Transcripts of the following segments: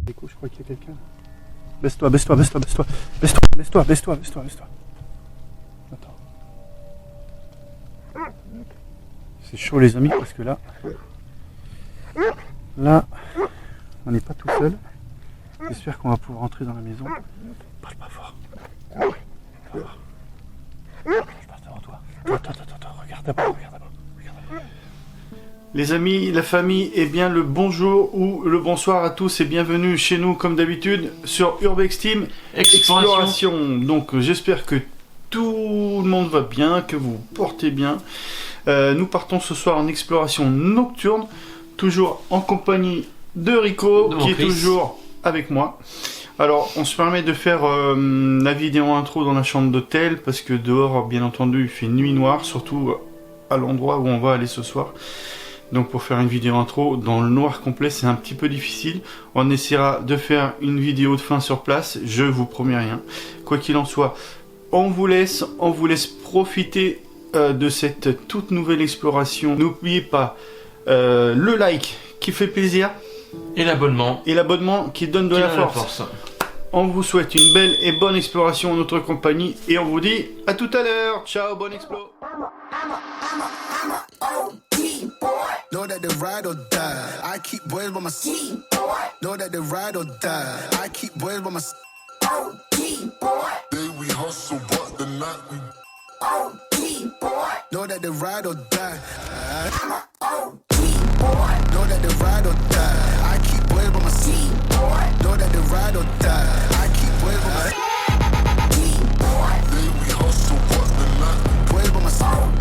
Écoute, je crois qu'il y a quelqu'un. Baisse-toi, baisse-toi, baisse-toi, baisse-toi. Baisse-toi, baisse-toi, baisse-toi, baisse-toi, baisse-toi. Attends. C'est chaud les amis parce que là, on n'est pas tout seul. J'espère qu'on va pouvoir rentrer dans la maison. Parle pas fort. Parle pas fort. Je passe devant toi. Attends, regarde d'abord, regarde d'abord. Les amis, la famille, eh bien le bonjour ou le bonsoir à tous et bienvenue chez nous comme d'habitude sur Urbex Team Exploration. Donc j'espère que tout le monde va bien, que vous portez bien. Nous partons ce soir en exploration nocturne, toujours en compagnie de Rico qui est toujours avec moi. Alors on se permet de faire la vidéo intro dans la chambre d'hôtel parce que dehors bien entendu il fait nuit noire, surtout à l'endroit où on va aller ce soir. Donc pour faire une vidéo intro dans le noir complet c'est un petit peu difficile. On essaiera de faire une vidéo de fin sur place, je vous promets rien. Quoi qu'il en soit, on vous laisse profiter de cette toute nouvelle exploration. N'oubliez pas le like qui fait plaisir. Et l'abonnement. Et l'abonnement qui donne de la force. On vous souhaite une belle et bonne exploration en notre compagnie. Et on vous dit à tout à l'heure. Ciao, bonne explo. Know that the ride or die. I keep boys by my side. Know that the ride or die. I keep boys by my side. Day we hustle, but the night we know that the ride or die. I'm a OG boy. Know that the ride or die. I keep boys by my side. Know that the ride or die. I keep boys by my side. Day we hustle, but the night we boys by my side.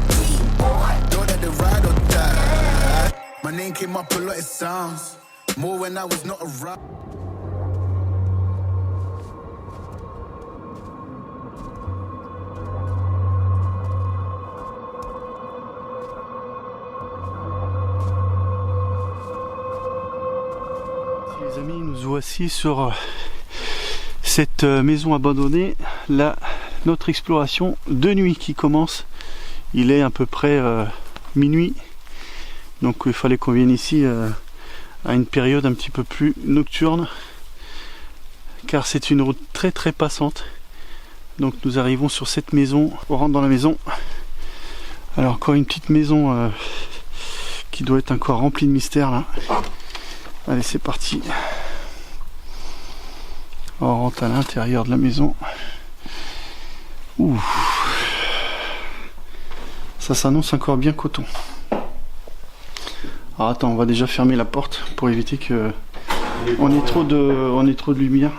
Know that the ride or die. My name came up a lot of sounds. More when I was not around. Les amis, nous voici sur cette maison abandonnée. Là, notre exploration de nuit qui commence. Il est à peu près minuit. Donc il fallait qu'on vienne ici à une période un petit peu plus nocturne. Car c'est une route très très passante. Donc nous arrivons sur cette maison. On rentre dans la maison. Alors encore une petite maison qui doit être encore remplie de mystères là. Allez, c'est parti. On rentre à l'intérieur de la maison. Ouh. Ça s'annonce encore bien coton. Alors attends, on va déjà fermer la porte pour éviter que on ait trop de lumière.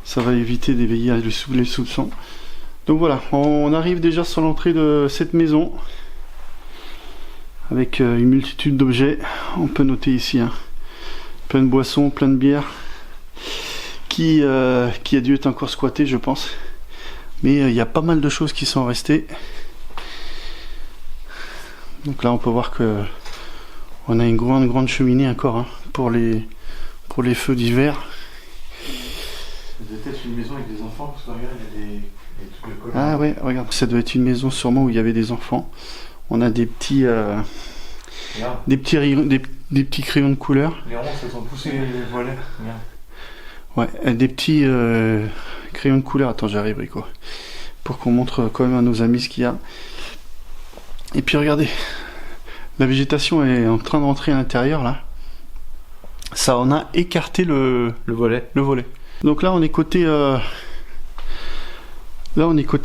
Ça va éviter d'éveiller les soupçons. Donc voilà, on arrive déjà sur l'entrée de cette maison. Avec une multitude d'objets. On peut noter ici plein de boissons, plein de bières qui a dû être encore squatté je pense. Mais il y a pas mal de choses qui sont restées. Donc là on peut voir que on a une grande cheminée encore pour les feux d'hiver. C'est peut-être une maison avec des enfants parce que regarde il y a des trucs de colle. Ah ouais, regarde, ça doit être une maison sûrement où il y avait des enfants. On a des petits des petits crayons de couleur. Les ronces elles ont poussé les volets. Regarde. Ouais, des petits crayons de couleur. Attends, j'arrive Rico. Pour qu'on montre quand même à nos amis ce qu'il y a. Et puis regardez, la végétation est en train de rentrer à l'intérieur là. Ça en a écarté le volet. Donc là on est côté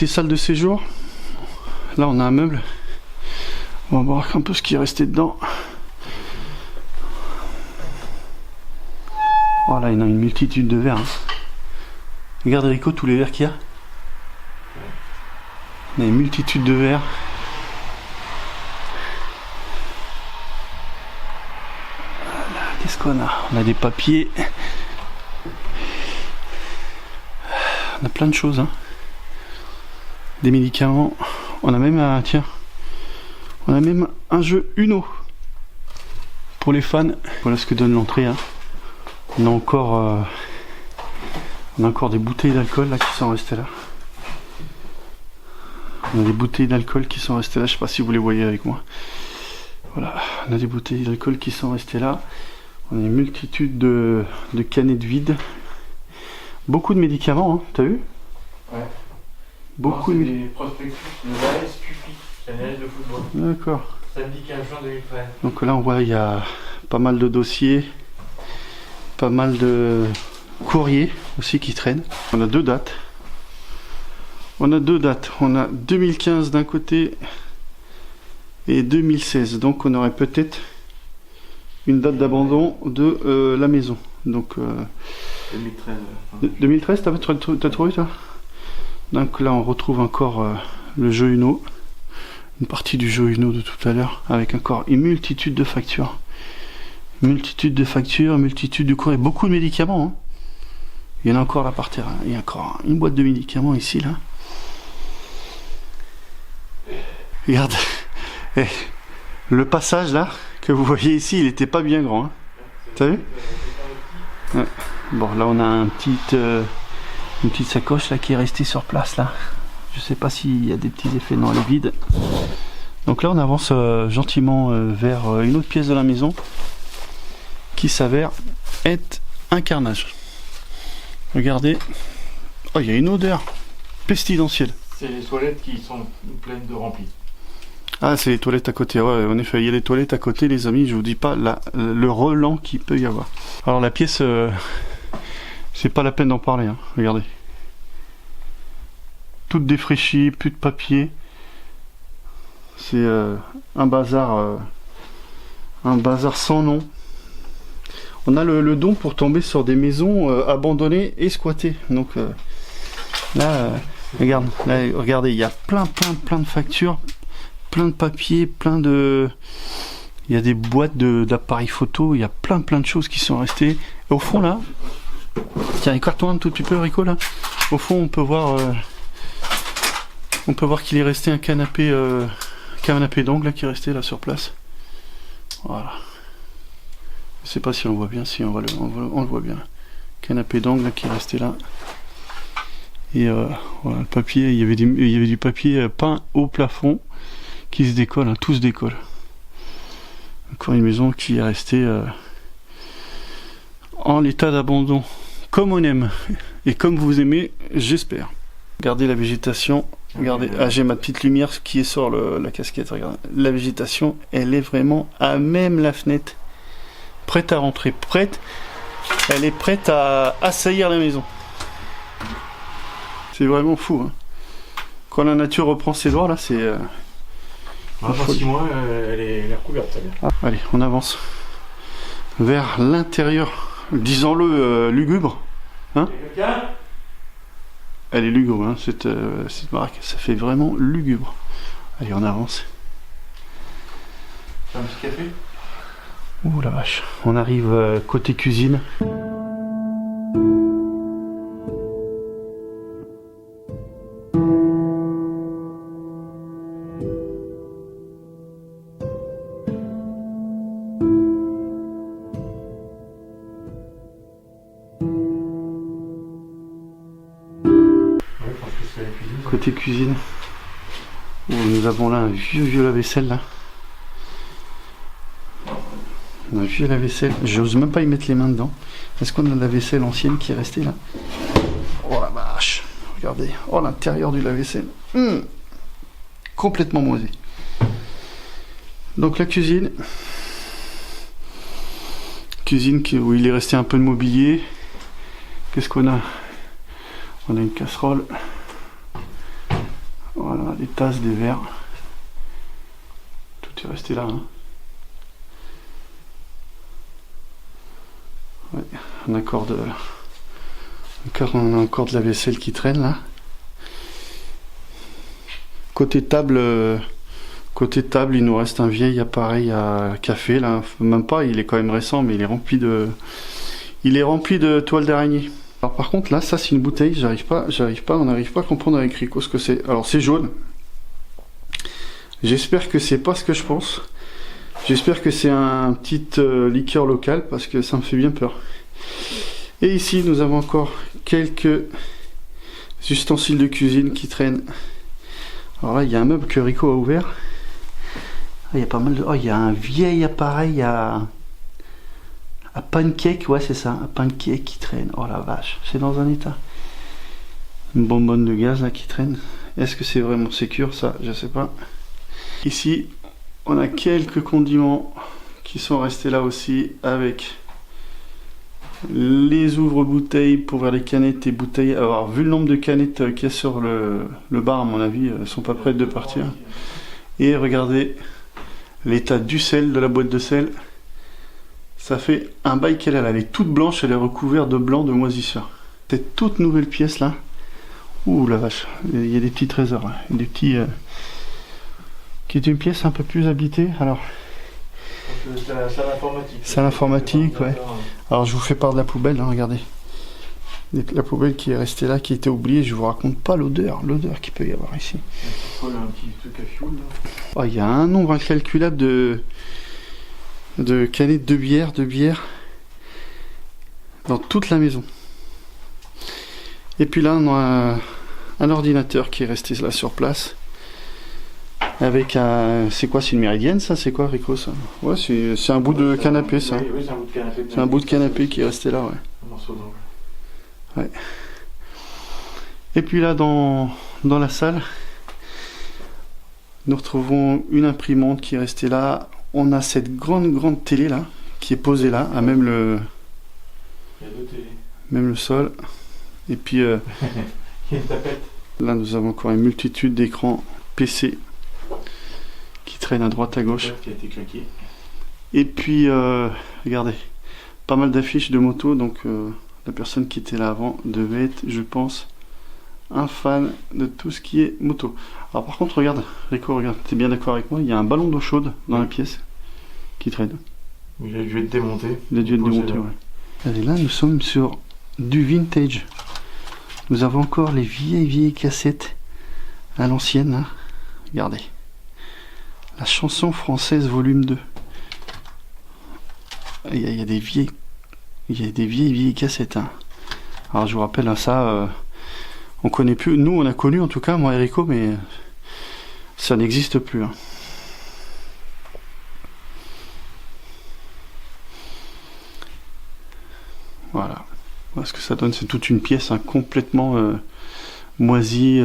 salle de séjour. Là on a un meuble. On va voir un peu ce qui est resté dedans. Voilà, il y en a une multitude de verres. Regarde Rico tous les verres qu'il y a. Il y a une multitude de verres. Voilà, qu'est-ce qu'on a? On a des papiers. On a plein de choses. Des médicaments. On a même un jeu Uno. Pour les fans. Voilà ce que donne l'entrée. On a encore des bouteilles d'alcool là qui sont restées là. On a des bouteilles d'alcool qui sont restées là, je sais pas si vous les voyez avec moi. Voilà, on a des bouteilles d'alcool qui sont restées là. On a une multitude de canettes vides. Beaucoup de médicaments, hein, t'as vu? Ouais. Beaucoup de de des prospectus de l'AS Cupi, l'analyse de football. D'accord. Samedi 15 juin 2013. Donc là on voit il y a pas mal de dossiers, pas mal de courriers aussi qui traînent. On a deux dates. On a 2015 d'un côté et 2016. Donc on aurait peut-être une date d'abandon de la maison. Donc 2013. 2013, t'as trouvé toi? Donc là on retrouve encore le jeu Uno, une partie du jeu Uno de tout à l'heure, avec encore une multitude de factures. Multitude de courriers, beaucoup de médicaments. Hein. Il y en a encore là par terre, il y a encore une boîte de médicaments ici là. Regarde, le passage là que vous voyez ici, il était pas bien grand. Hein. T'as vu? Ouais. Bon, là on a une petite sacoche là qui est restée sur place là. Je sais pas s'il y a des petits effets, non, elle est vide. Donc là on avance gentiment vers une autre pièce de la maison qui s'avère être un carnage. Regardez, oh, il y a une odeur pestilentielle. C'est les toilettes qui sont pleines de remplis. Ah, c'est les toilettes à côté, ouais, en effet, il y a les toilettes à côté, les amis, je vous dis pas le relent qu'il peut y avoir. Alors la pièce, c'est pas la peine d'en parler, hein. Regardez. Toute défraîchie, plus de papier. C'est un bazar sans nom. On a le don pour tomber sur des maisons abandonnées et squattées. Donc là, regardez, il y a plein de factures. Plein de papier, il y a des boîtes d'appareils photo, il y a plein de choses qui sont restées. Et au fond là, tiens, écarte-toi un tout petit peu Rico là. Au fond on peut voir qu'il est resté un canapé d'angle là qui est resté là sur place. Voilà. Je sais pas si on voit bien, si on le voit bien. Canapé d'angle qui est resté là. Et voilà, le papier, il y avait du papier peint au plafond qui se décolle, hein, tout se décolle. Encore une maison qui est restée en état d'abandon, comme on aime et comme vous aimez, j'espère. Regardez la végétation, regardez, ah, j'ai ma petite lumière qui est sur la casquette, regardez. La végétation, elle est vraiment à même la fenêtre, prête à rentrer, elle est prête à assaillir la maison. C'est vraiment fou, hein. Quand la nature reprend ses droits là, c'est... Dans 6 mois, elle est recouverte, ça bien. Allez, on avance vers l'intérieur, disons-le, lugubre. Hein? Elle est lugubre, hein, cette baraque, ça fait vraiment lugubre. Allez, on avance. Un petit café? Ouh la vache, on arrive côté cuisine. Côté cuisine, où nous avons là un vieux lave-vaisselle là. Un vieux lave-vaisselle, j'ose même pas y mettre les mains dedans. Est-ce qu'on a la vaisselle ancienne qui est restée là? Oh la vache, regardez, oh l'intérieur du lave-vaisselle, complètement moisi. Donc la cuisine où il est resté un peu de mobilier. Qu'est-ce qu'on a? On a une casserole. Voilà, des tasses, des verres. Tout est resté là. Hein. Ouais, on a encore de la vaisselle qui traîne là. Côté table, il nous reste un vieil appareil à café là. Même pas, il est quand même récent, mais il est rempli de toiles d'araignée. Alors par contre là, ça c'est une bouteille, on n'arrive pas à comprendre avec Rico ce que c'est. Alors c'est jaune. J'espère que c'est pas ce que je pense. J'espère que c'est un petit liqueur local parce que ça me fait bien peur. Et ici nous avons encore quelques ustensiles de cuisine qui traînent. Alors là il y a un meuble que Rico a ouvert. Ah, il y a pas mal de... Oh, il y a un vieil appareil à Un pancake, ouais c'est ça, un pancake qui traîne. Oh la vache, c'est dans un état. Une bonbonne de gaz là qui traîne. Est-ce que c'est vraiment sécure ça? Je sais pas. Ici, on a quelques condiments qui sont restés là aussi avec les ouvre-bouteilles pour ouvrir les canettes et bouteilles. Alors, vu le nombre de canettes qu'il y a sur le bar, à mon avis, elles sont pas prêtes de partir. Et regardez l'état du sel, de la boîte de sel. Ça fait un bail qu'elle est là. Elle est toute blanche, elle est recouverte de blanc, de moisissure. Cette toute nouvelle pièce là. Ouh la vache, il y a des petits trésors là. Des petits. Qui est une pièce un peu plus habitée. Alors. C'est la salle informatique. Salle informatique, ouais. Alors je vous fais part de la poubelle, hein, regardez. La poubelle qui est restée là, qui était oubliée, je vous raconte pas l'odeur qu'il peut y avoir ici. Il y a un petit truc à fioul là. Oh, il y a un nombre incalculable de canettes de bière dans toute la maison. Et puis là on a un ordinateur qui est resté là sur place. Avec un... C'est quoi, c'est une méridienne ça? C'est quoi Rico ça? Ouais, c'est un bout de canapé ça. Oui, c'est un bout de canapé. C'est un bout de canapé qui est resté là, ouais. Un morceau d'angle. Ouais. Et puis là dans la salle, nous retrouvons une imprimante qui est restée là. On a cette grande télé là, qui est posée là, à même le... Il y a deux télés. Même le sol. Et puis Il y a une tapette. là nous avons encore une multitude d'écrans PC qui traînent à droite à gauche. Qui a été claqué. Et puis regardez, pas mal d'affiches de moto, donc la personne qui était là avant devait être, je pense, un fan de tout ce qui est moto. Alors par contre regarde, Rico, regarde, t'es bien d'accord avec moi, il y a un ballon d'eau chaude dans la pièce qui traîne. Il a dû être démonté. Il a dû être démonté, ouais. Et là nous sommes sur du vintage. Nous avons encore les vieilles cassettes à l'ancienne, hein. Regardez. La chanson française volume 2. Il y a des vieilles cassettes, hein. Alors je vous rappelle, hein, ça on connaît plus, nous on a connu en tout cas, moi et Rico, mais ça n'existe plus, hein. Voilà. Voilà ce que ça donne, c'est toute une pièce, hein, complètement moisie,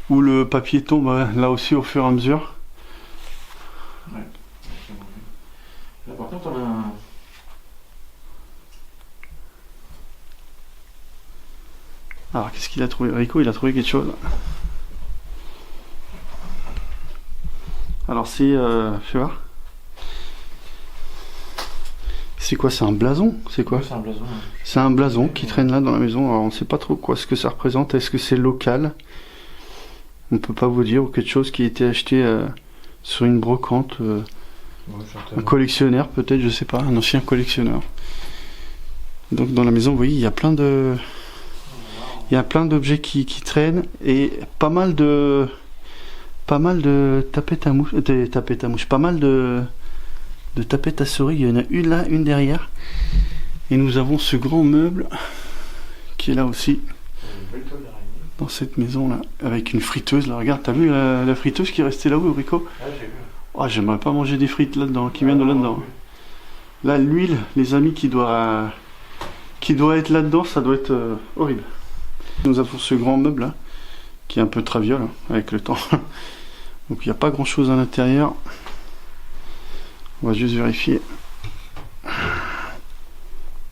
où le papier tombe là aussi au fur et à mesure. Ouais. Là par contre on a un... Alors qu'est-ce qu'il a trouvé? Rico, il a trouvé quelque chose. Alors c'est... fais voir. C'est quoi? C'est un blason? C'est quoi? C'est un blason. C'est un blason qui traîne là dans la maison. Alors on sait pas trop quoi ce que ça représente. Est-ce que c'est local? On peut pas vous dire. Ou quelque chose qui a été acheté sur une brocante. Ouais, un collectionneur peut-être, je sais pas. Un ancien collectionneur. Donc dans la maison, vous voyez, il y a plein de... Il y a plein d'objets qui traînent. Et pas mal de tapettes à mouche. Pas mal de tapettes à souris. Il y en a une là, une derrière. Et nous avons ce grand meuble qui est là aussi. Dans cette maison là, avec une friteuse là, regarde, t'as vu la friteuse qui est restée là-haut, Rico? Ah, j'ai vu. Oh, j'aimerais pas manger des frites là-dedans, qui viennent de là-dedans. Là, l'huile, les amis, qui doit être là-dedans, ça doit être horrible. Nous avons ce grand meuble là, qui est un peu traviole, hein, avec le temps. Donc il n'y a pas grand-chose à l'intérieur. On va juste vérifier.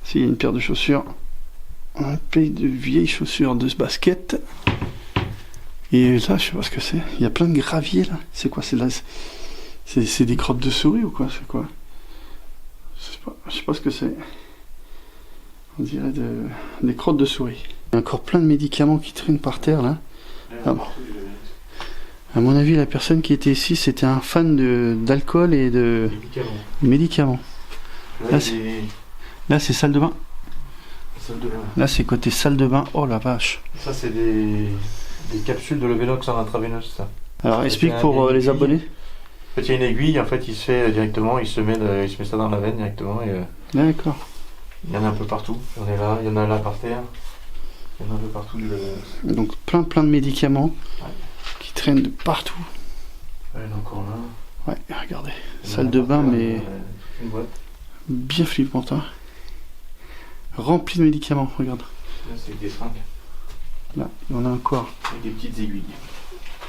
S'il y a une paire de chaussures. Un paire de vieilles chaussures de basket. Et là, je sais pas ce que c'est. Il y a plein de gravier là. C'est quoi? C'est des crottes de souris ou quoi? C'est quoi? Je sais pas ce que c'est. On dirait des crottes de souris. Il y a encore plein de médicaments qui traînent par terre là. Ah bon. À mon avis, la personne qui était ici, c'était un fan d'alcool et de médicaments. Là, c'est salle de bain. Salle de bain. Là, c'est côté salle de bain. Oh la vache. Ça, c'est des capsules de Lovenox en intraveineuse, ça. Alors, explique pour les abonnés. En fait, il y a une aiguille, en fait, il se fait directement, il se met ça dans la veine directement. D'accord. Il y en a un peu partout. Il y en a là par terre. Il y en a un peu partout du Lovenox. Donc, plein de médicaments qui traînent de partout. Ouais, il y en a encore là. Ouais, regardez. Salle de bain, mais une boîte. bien flippante, hein. Rempli de médicaments, regarde. Là, c'est des seringues. Là, il y en a encore. Avec des petites aiguilles.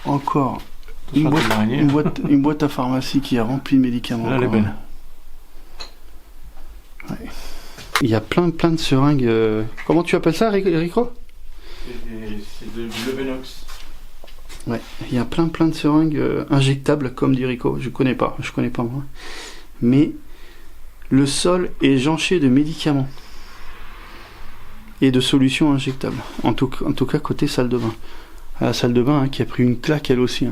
Encore. Attention, Une à l'araignée. une boîte à pharmacie qui est remplie de médicaments. Là, elle est encore. belle. Ouais. Il y a plein de seringues. Comment tu appelles ça, Rico? C'est du Levenox. Ouais, il y a plein de seringues injectables, comme dit Rico. Je connais pas moi. Mais le sol est jonché de médicaments et de solutions injectables. En tout cas, côté salle de bain. La salle de bain qui a pris une claque elle aussi.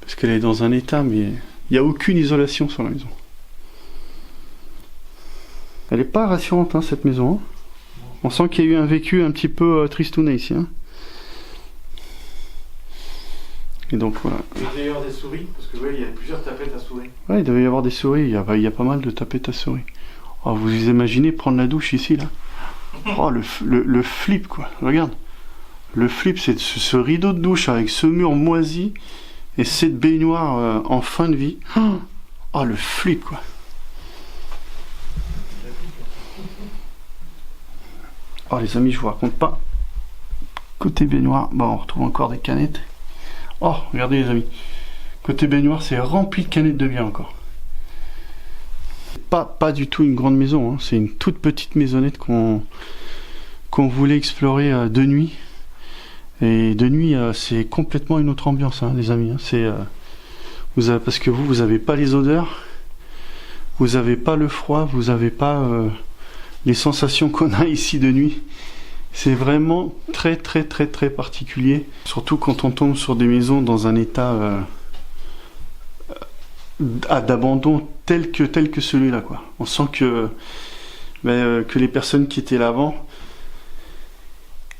Parce qu'elle est dans un état, mais il n'y a aucune isolation sur la maison. Elle n'est pas rassurante, cette maison. On sent qu'il y a eu un vécu un petit peu tristounet ici. Et donc voilà. Il devait y avoir des souris, parce que ouais, il y a plusieurs tapettes à souris. Ouais, il devait y avoir des souris. Il y a pas mal de tapettes à souris. Oh, vous imaginez prendre la douche ici, là? Oh, le flip, quoi. Regarde. Le flip, c'est ce rideau de douche avec ce mur moisi et cette baignoire en fin de vie. Oh, le flip, quoi. Oh, les amis, je vous raconte pas. Côté baignoire, bon, on retrouve encore des canettes. Oh, regardez, les amis. Côté baignoire, c'est rempli de canettes de bière encore. Pas du tout une grande maison. C'est une toute petite maisonnette qu'on voulait explorer de nuit. Et de nuit, c'est complètement une autre ambiance, les amis. Parce que vous n'avez pas les odeurs, vous n'avez pas le froid, vous n'avez pas les sensations qu'on a ici de nuit. C'est vraiment très particulier. Surtout quand on tombe sur des maisons dans un état d'abandon tel que celui-là, quoi. On sent que les personnes qui étaient là avant,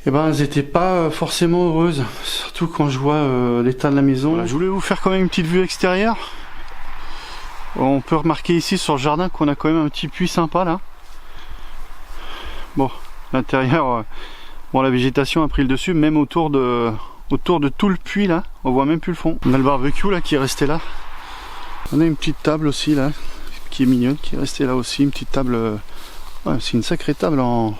elles n'étaient pas forcément heureuses, surtout quand je vois l'état de la maison. Voilà, je voulais vous faire quand même une petite vue extérieure. On peut remarquer ici sur le jardin qu'on a quand même un petit puits sympa là. Bon, l'intérieur, la végétation a pris le dessus, même autour de tout le puits là, on voit même plus le fond. On a le barbecue là qui est resté là. On a une petite table aussi là, qui est mignonne, qui est restée là aussi, une petite table. Ouais, c'est une sacrée table en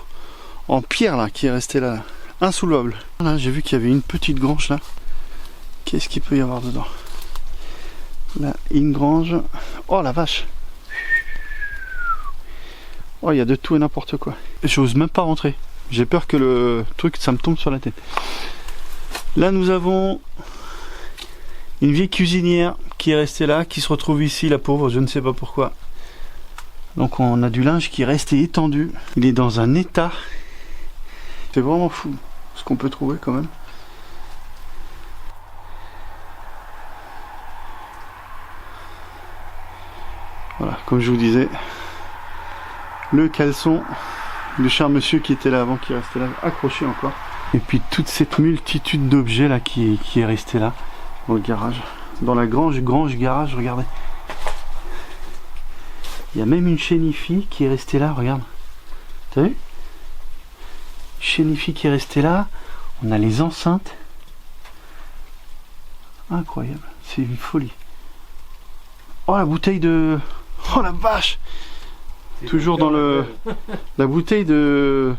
pierre là, qui est restée là, insoulevable. Là, j'ai vu qu'il y avait une petite grange là. Qu'est-ce qu'il peut y avoir dedans? Là, une grange. Oh la vache! Oh, il y a de tout et n'importe quoi. J'ose même pas rentrer. J'ai peur que le truc, ça me tombe sur la tête. Là, nous avons une vieille cuisinière qui est restée là, qui se retrouve ici, la pauvre, je ne sais pas pourquoi. Donc, on a du linge qui est resté étendu. Il est dans un état. C'est vraiment fou ce qu'on peut trouver quand même. Voilà, comme je vous disais, le caleçon du cher monsieur qui était là avant, qui est resté là, accroché encore. Et puis toute cette multitude d'objets là qui est restée là, dans le garage. Dans la grange garage, regardez. Il y a même une chénifie qui est restée là, regarde. T'as vu? Chénifie qui est restée là. On a les enceintes. Incroyable, c'est une folie. Oh la bouteille de... Oh la vache! Toujours dans la bouteille de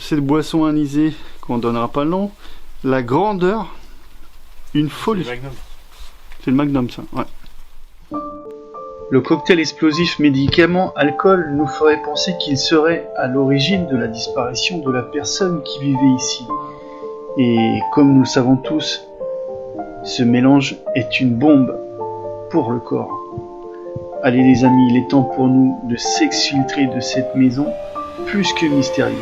cette boisson anisée qu'on donnera pas le nom. La grandeur, une folie. C'est le Magnum ça, ouais. Le cocktail explosif médicament alcool nous ferait penser qu'il serait à l'origine de la disparition de la personne qui vivait ici. Et comme nous le savons tous, ce mélange est une bombe pour le corps. Allez les amis, il est temps pour nous de s'exfiltrer de cette maison plus que mystérieuse.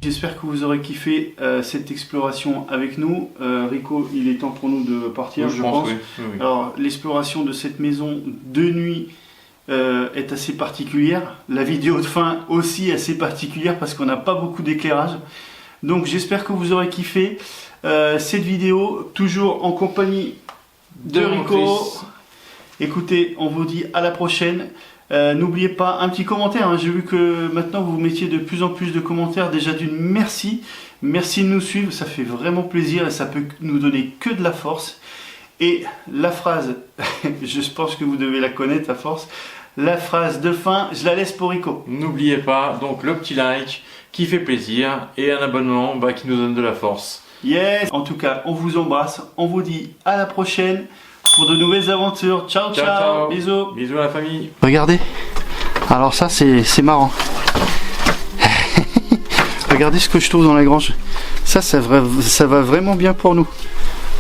J'espère que vous aurez kiffé cette exploration avec nous. Rico, il est temps pour nous de partir, Oui, je pense. oui. Alors, l'exploration de cette maison de nuit est assez particulière. La vidéo de fin aussi assez particulière parce qu'on n'a pas beaucoup d'éclairage. Donc, j'espère que vous aurez kiffé cette vidéo, toujours en compagnie de Rico. Écoutez, on vous dit à la prochaine. N'oubliez pas un petit commentaire, hein. J'ai vu que maintenant vous mettiez de plus en plus de commentaires. Déjà d'une merci de nous suivre, ça fait vraiment plaisir et ça peut nous donner que de la force. Et la phrase, je pense que vous devez la connaître à force, la phrase de fin, je la laisse pour Rico. N'oubliez pas donc le petit like qui fait plaisir et un abonnement qui nous donne de la force. Yes. En tout cas, on vous embrasse, on vous dit à la prochaine pour de nouvelles aventures. Ciao, ciao, Ciao. bisous. Bisous à la famille. Regardez, alors ça c'est marrant. Regardez ce que je trouve dans la grange. Ça va vraiment bien pour nous.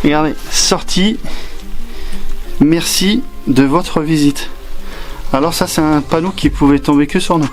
Regardez, sortie. Merci de votre visite. Alors ça c'est un panneau qui pouvait tomber que sur nous.